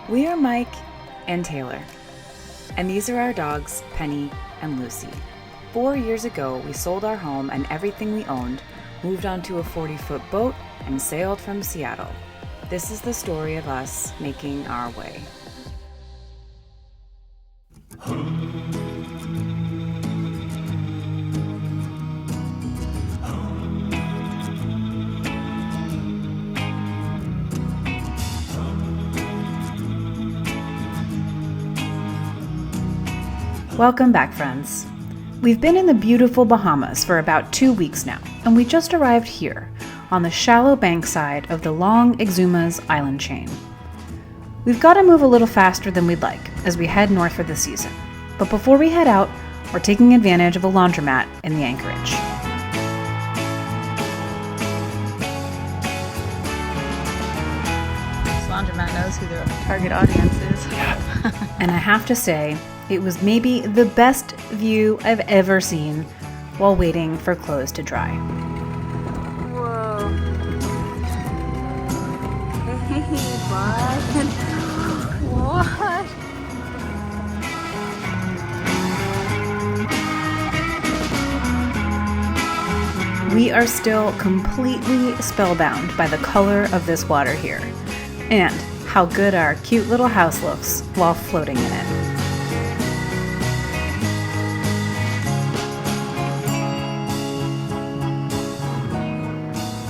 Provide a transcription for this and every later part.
We are Mike and Taylor, and these are our dogs, Penny and Lucy. 4 years ago, we sold our home and everything we owned, moved onto a 40-foot boat, and sailed from Seattle. This is the story of us making our way. Welcome back, friends. We've been in the beautiful Bahamas for about 2 weeks now, and we just arrived here on the shallow bankside of the long Exumas island chain. We've got to move a little faster than we'd like as we head north for the season, but before we head out, we're taking advantage of a laundromat in the anchorage. This laundromat knows who their target audience is. Yeah. And I have to say, it was maybe the best view I've ever seen while waiting for clothes to dry. Whoa. Hey, what? What? We are still completely spellbound by the color of this water here, and how good our cute little house looks while floating in it.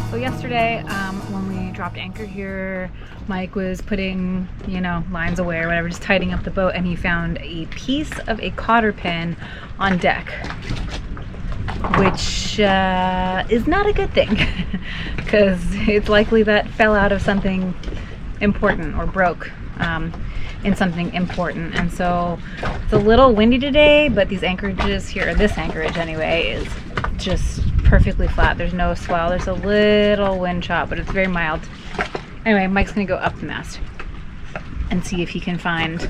So yesterday, when we dropped anchor here, Mike was putting, lines away or whatever, just tidying up the boat, and he found a piece of a cotter pin on deck, which is not a good thing, because it's likely that fell out of something important or broke in something important. And so it's a little windy today, but these anchorages here, this anchorage anyway, is just perfectly flat. There's no swell. There's a little wind chop, but it's very mild. Anyway, Mike's gonna go up the mast and see if he can find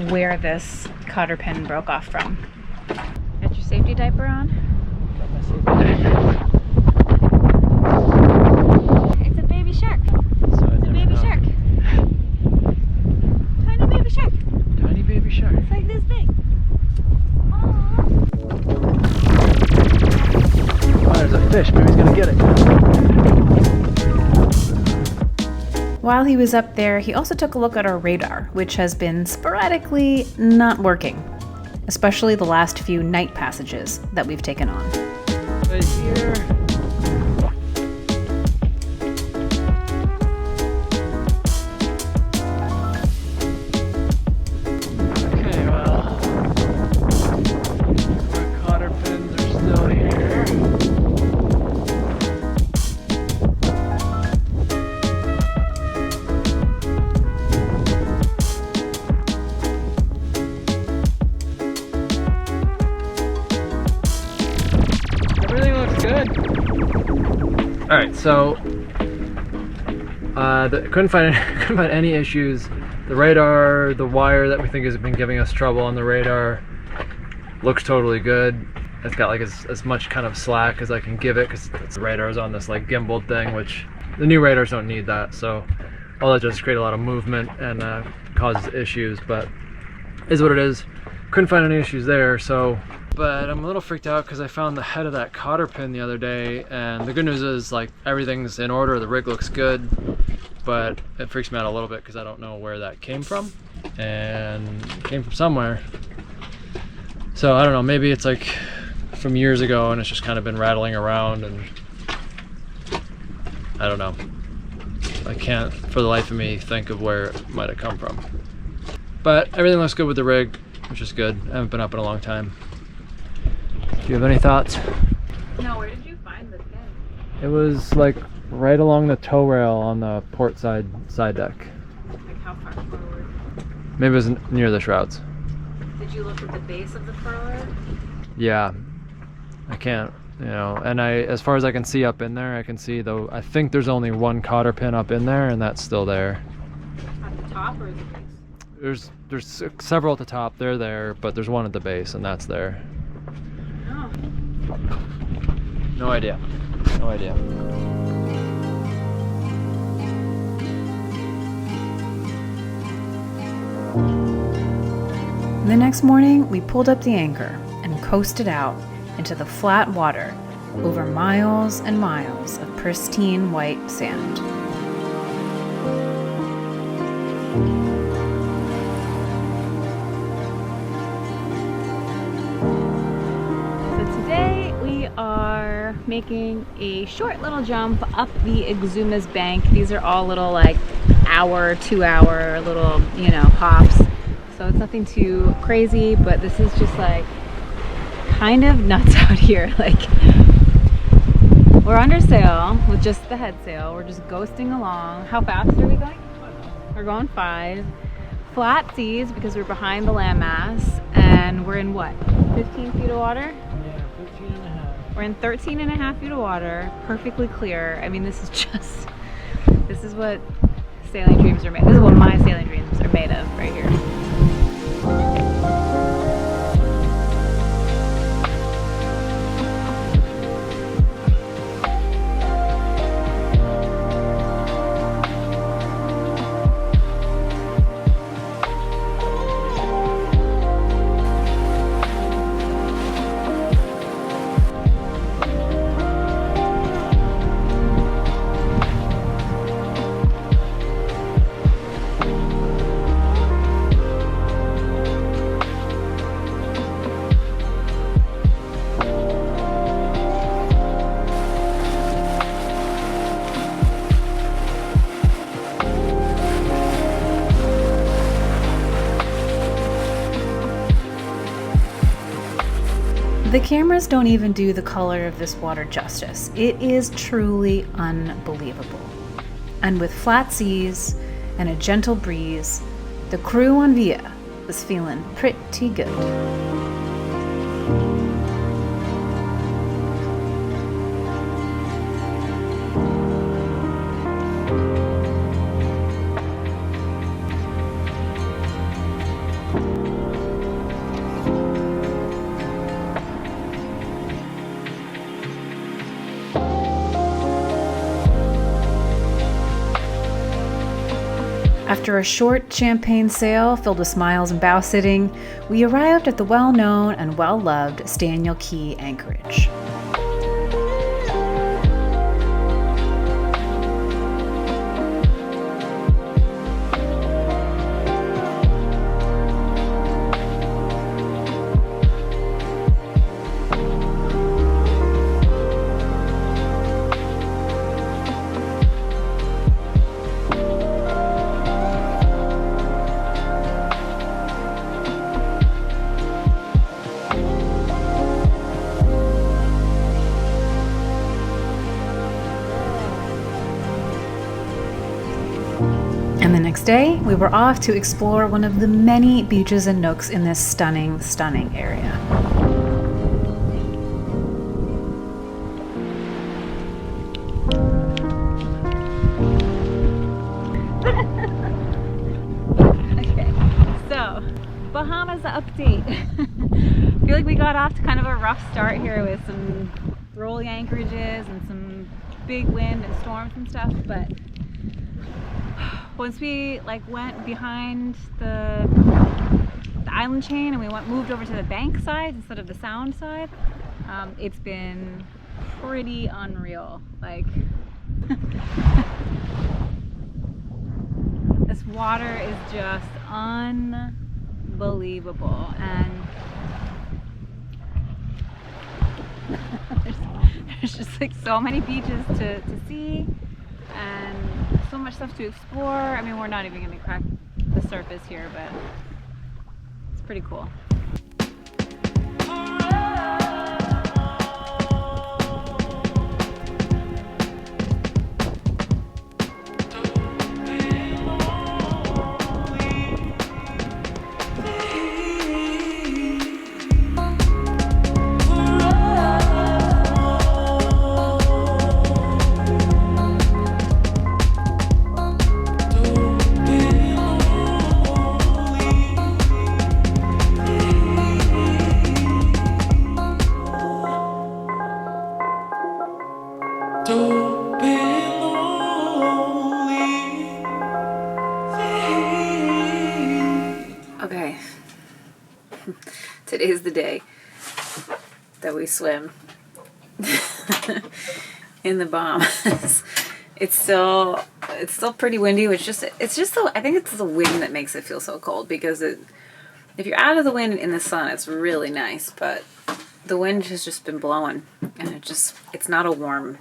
where this cotter pin broke off from. Got your safety diaper on? Got my safety diaper. It's a baby shark. So It's a baby shark. Tiny baby shark. Tiny baby shark. It's like this big. Oh, there's a fish. Maybe he's gonna get it. While he was up there, he also took a look at our radar, which has been sporadically not working, especially the last few night passages that we've taken on. Right here. Okay, well, the cotter pins are still here. Everything looks good. All right, so couldn't find any issues. The radar, the wire that we think has been giving us trouble on the radar, looks totally good. It's got like as much kind of slack as I can give it, because the radar is on this like gimbal thing, which the new radars don't need that. So all that does is create a lot of movement and causes issues, but is what it is. Couldn't find any issues there. So, but I'm a little freaked out because I found the head of that cotter pin the other day, and the good news is like everything's in order, the rig looks good, but it freaks me out a little bit because I don't know where that came from, and it came from somewhere. So I don't know, maybe it's like from years ago and it's just kind of been rattling around, and I don't know. I can't for the life of me think of where it might have come from. But everything looks good with the rig, which is good. I haven't been up in a long time. Do you have any thoughts? No, where did you find the pin? It was like right along the tow rail on the port side deck. Like how far forward? Maybe it was near the shrouds. Did you look at the base of the furler? Yeah, I can't, and as far as I can see up in there, I can see though, I think there's only one cotter pin up in there, and that's still there. At the top or the base? There's several at the top, they're there, but there's one at the base, and that's there. Oh. No idea. No idea. The next morning, we pulled up the anchor and coasted out into the flat water over miles and miles of pristine white sand. So today we are making a short little jump up the Exuma's bank. These are all little like hour, 2 hour little, hops. So it's nothing too crazy, but this is just like kind of nuts out here. Like, we're under sail with just the head sail. We're just ghosting along. How fast are we going? We're going 5. Flat seas because we're behind the landmass, and we're in what? 15 feet of water? Yeah, 13 and a half. We're in 13 and a half feet of water, perfectly clear. I mean, this is what sailing dreams are made. This is what my sailing dreams are made of right here. The cameras don't even do the color of this water justice. It is truly unbelievable. And with flat seas and a gentle breeze, the crew on Via was feeling pretty good. After a short champagne sail filled with smiles and bow sitting, we arrived at the well-known and well-loved Staniel Key anchorage. And the next day, we were off to explore one of the many beaches and nooks in this stunning, stunning area. Okay, so Bahamas update. I feel like we got off to kind of a rough start here with some rolling anchorages and some big wind and storms and stuff, but once we went behind the island chain and we moved over to the bank side instead of the sound side, it's been pretty unreal. Like, this water is just unbelievable, and there's just like so many beaches to see and so much stuff to explore. I mean, we're not even going to crack the surface here, but it's pretty cool. Today's the day that we swim in the Bahamas. It's still pretty windy, I think it's the wind that makes it feel so cold, because if you're out of the wind in the sun, it's really nice, but the wind has just been blowing, and it's not a warm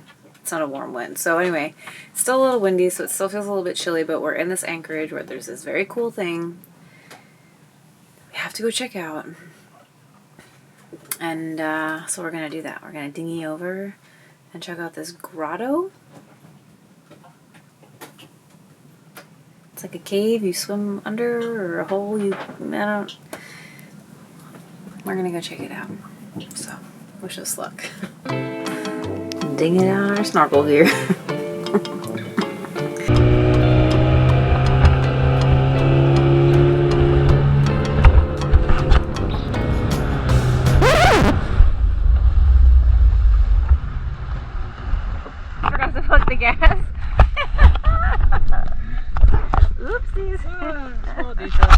wind. So anyway, it's still a little windy, so it still feels a little bit chilly, but we're in this anchorage where there's this very cool thing we have to go check out. And so we're going to do that. We're going to dinghy over and check out this grotto. It's like a cave you swim under, or a hole we're going to go check it out. So, wish us luck. Dinging out our snorkel here. Forgot to put the gas. Oopsies. Small detail.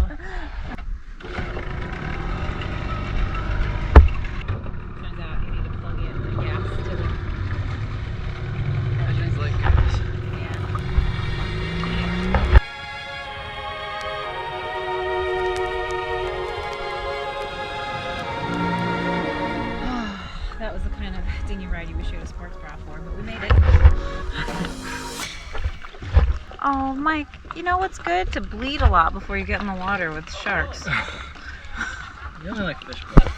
Turns out you need to plug in the gas to the... Engines like this. That was the kind of dinghy ride you wish you had a sports bra for, but we made it. Oh, Mike, you know what's good? To bleed a lot before you get in the water with sharks. You only like fish blood.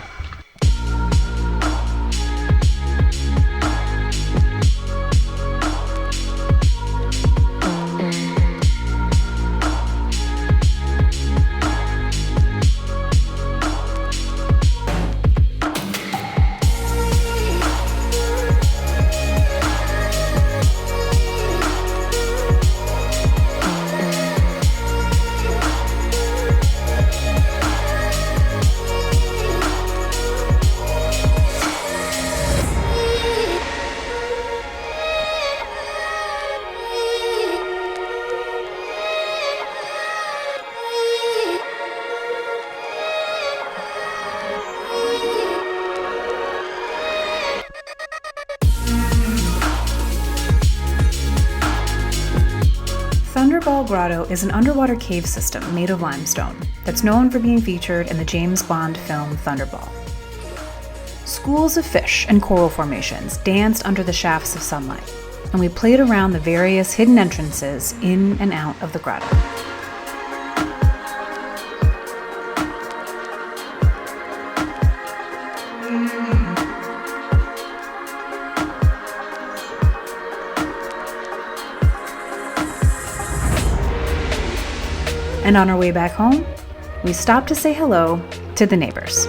Thunderball Grotto is an underwater cave system made of limestone that's known for being featured in the James Bond film Thunderball. Schools of fish and coral formations danced under the shafts of sunlight, and we played around the various hidden entrances in and out of the grotto. And on our way back home, we stopped to say hello to the neighbors.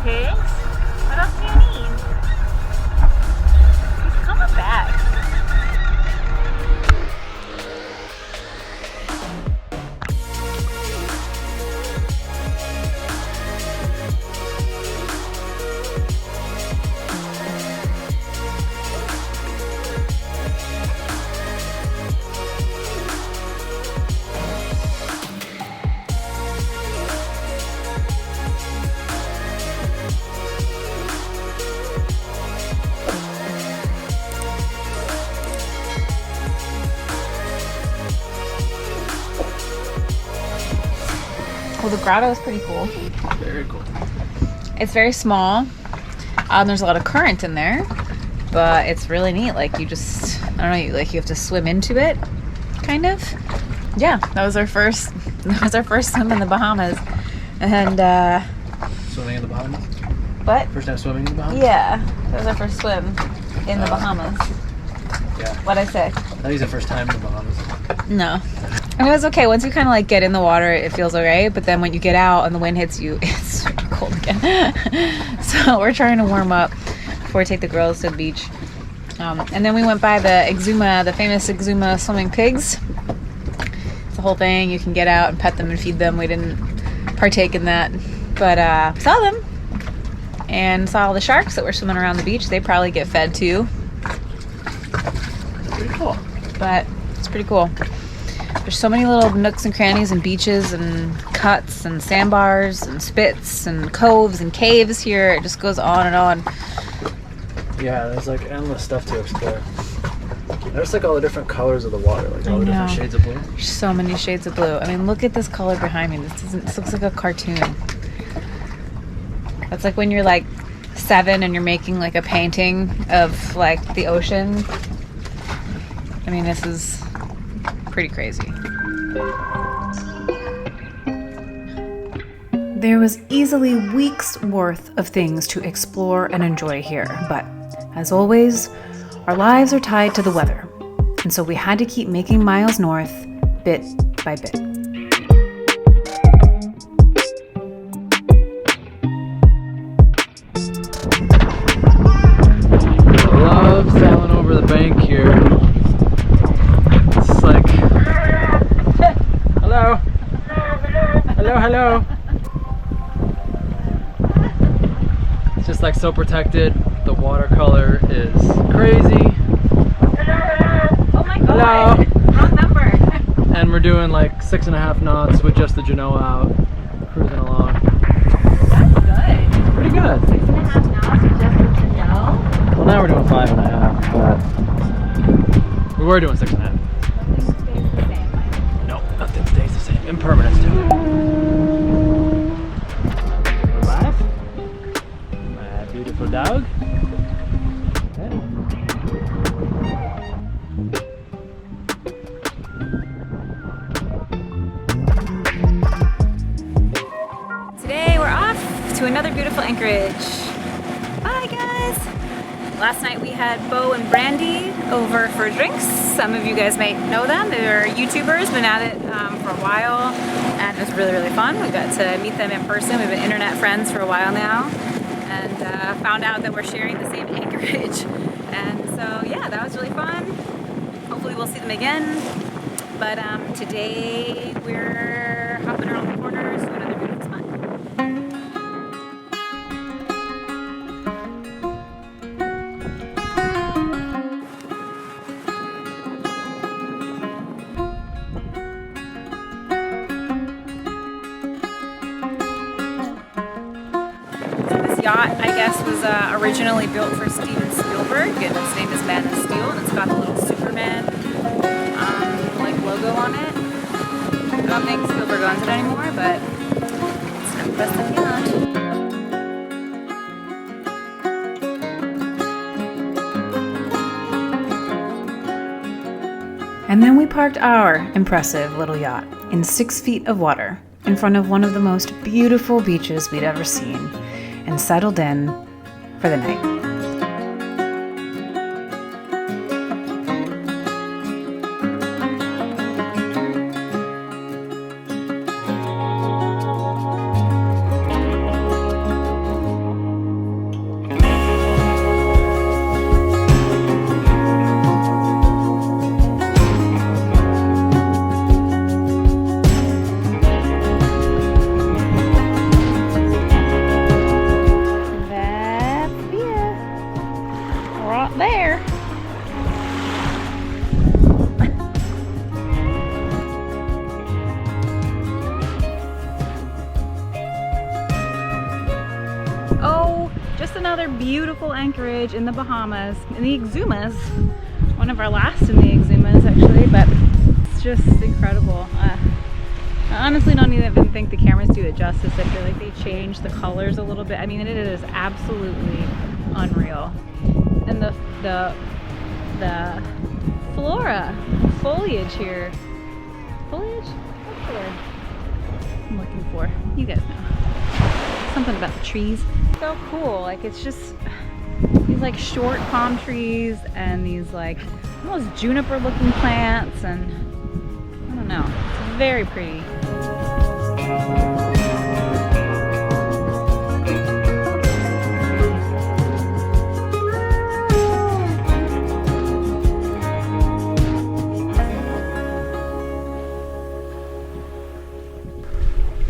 Pigs? What else do you need? He's coming back. Well, the grotto is pretty cool. Very cool. It's very small. There's a lot of current in there, but it's really neat. Like you just, I don't know, you have to swim into it, kind of. Yeah, that was our first swim in the Bahamas, and Swimming in the Bahamas? what? First time swimming in the Bahamas? Yeah, that was our first swim in the Bahamas. Yeah. What'd I say? I think it's the first time in the Bahamas. No. I mean, it was okay. Once you kind of like get in the water, it feels alright. But then when you get out and the wind hits you, it's super cold again. So we're trying to warm up before we take the girls to the beach. And then we went by the famous Exuma swimming pigs. It's the whole thing. You can get out and pet them and feed them. We didn't partake in that, but saw them. and saw all the sharks that were swimming around the beach. They probably get fed too. Pretty cool. But it's pretty cool. There's so many little nooks and crannies and beaches and cuts and sandbars and spits and coves and caves here. It just goes on and on. Yeah, there's like endless stuff to explore. There's like all the different colors of the water, like all the different shades of blue. There's so many shades of blue. I mean, look at this color behind me. This looks like a cartoon. That's like when you're like 7 and you're making like a painting of like the ocean. I mean, this is pretty crazy. There was easily weeks worth of things to explore and enjoy here, but as always, our lives are tied to the weather, and so we had to keep making miles north bit by bit. I love sailing over the bank here. It's like, hello, hello, hello. It's just like so protected. The watercolor is crazy. Oh my god! Hello. Wrong number. And we're doing like 6.5 knots with just the Genoa out, cruising along. That's good. Pretty good. 6.5 knots with just the Genoa. Well, now we're doing 5.5, but we were doing 6.5. Stays the same. No, nothing stays the same. Impermanence to it. We're live. My beautiful dog. Okay. Today we're off to another beautiful anchorage. Bye guys! Last night we had Bo and Brandy over for drinks. Some of you guys might know them. They're YouTubers, been at it for a while, and it was really, really fun. We got to meet them in person. We've been internet friends for a while now, and found out that we're sharing the same anchorage. And so yeah, that was really fun. Hopefully we'll see them again. But today we're hopping around the corners to another beautiful spot. Yacht, I guess, was originally built for Steven Spielberg, and its name is Man of Steel, and it's got a little Superman like logo on it. I don't think Spielberg owns it anymore, but it's not the best of yacht. And then we parked our impressive little yacht in 6 feet of water in front of one of the most beautiful beaches we'd ever seen, and settled in for the night. There. Oh, just another beautiful anchorage in the Bahamas, in the Exumas. One of our last in the Exumas, actually, but it's just incredible. I honestly don't even think the cameras do it justice. I feel like they changed the colors a little bit. I mean, it is absolutely unreal. And the flora, foliage here. Foliage? What's the word I'm looking for? You guys know. Something about the trees. So cool. Like, it's just these like short palm trees and these like almost juniper looking plants, and I don't know. It's very pretty.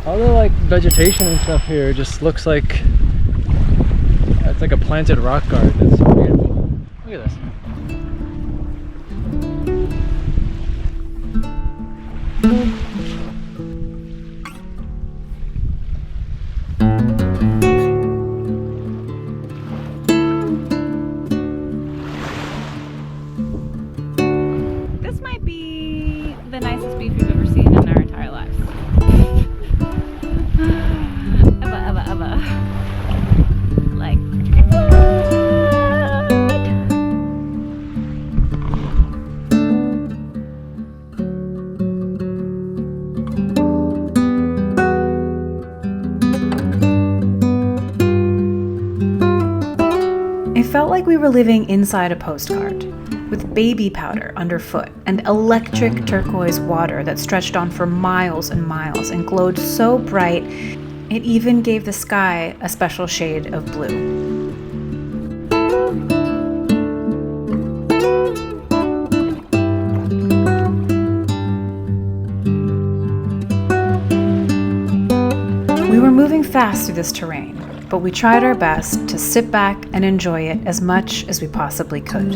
All the like vegetation and stuff here just looks like it's like a planted rock garden. It's so beautiful. Look at this. This might be the nicest beach we've ever seen in our entire lives. Eva. Like, It felt like we were living inside a postcard, with baby powder underfoot and electric turquoise water that stretched on for miles and miles and glowed so bright it even gave the sky a special shade of blue. We were moving fast through this terrain, but we tried our best to sit back and enjoy it as much as we possibly could.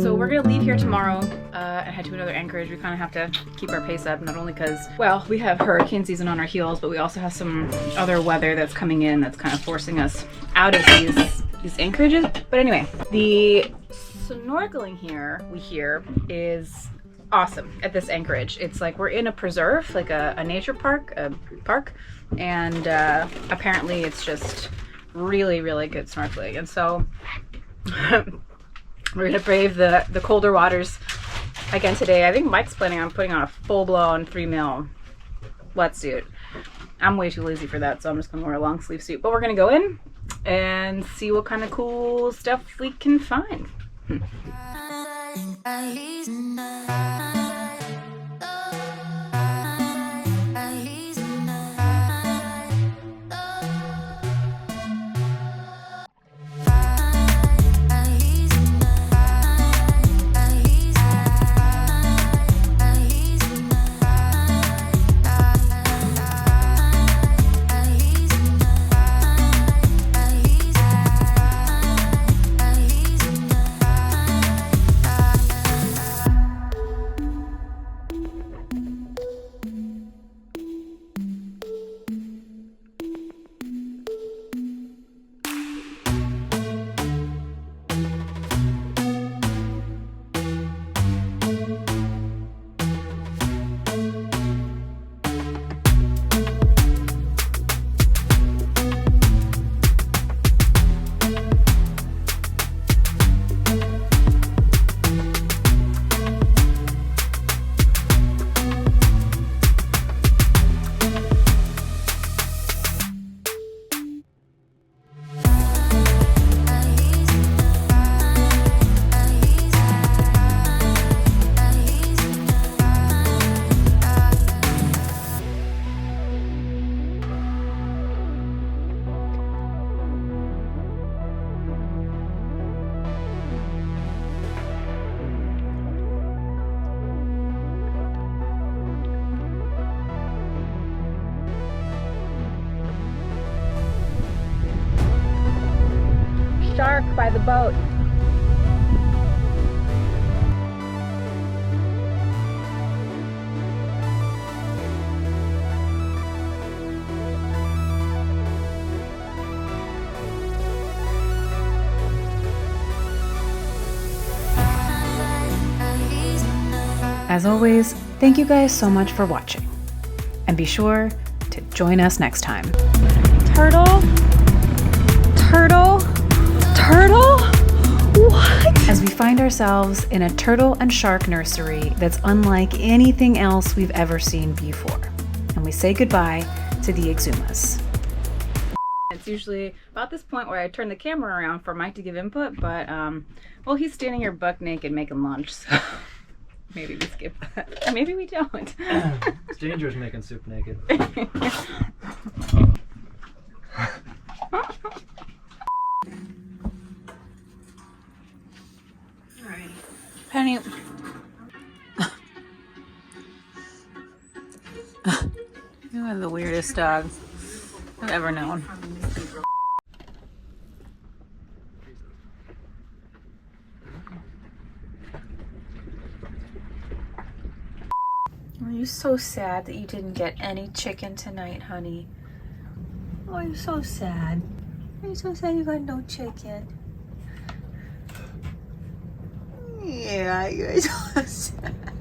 so we're gonna leave here tomorrow and head to another anchorage. We kind of have to keep our pace up, not only because, well, we have hurricane season on our heels, but we also have some other weather that's coming in that's kind of forcing us out of these anchorages. But anyway, the snorkeling here, we hear, is awesome at this anchorage. It's like we're in a preserve, like a nature park, and apparently it's just really, really good snorkeling. And so we're gonna brave the colder waters again today. I think Mike's planning on putting on a full-blown 3 mil wetsuit. I'm way too lazy for that, so I'm just gonna wear a long sleeve suit. But we're gonna go in and see what kind of cool stuff we can find. Shark by the boat. As always, thank you guys so much for watching. And be sure to join us next time. Turtle? Turtle? Turtle? What? As we find ourselves in a turtle and shark nursery that's unlike anything else we've ever seen before. And we say goodbye to the Exumas. It's usually about this point where I turn the camera around for Mike to give input, but well, he's standing here buck naked making lunch, so maybe we skip that. Or maybe we don't. It's dangerous making soup naked. Penny. You are the weirdest dog I've ever known. Are you so sad that you didn't get any chicken tonight, honey? Oh, you're so sad. Are you so sad you got no chicken? Yeah, you're so sad.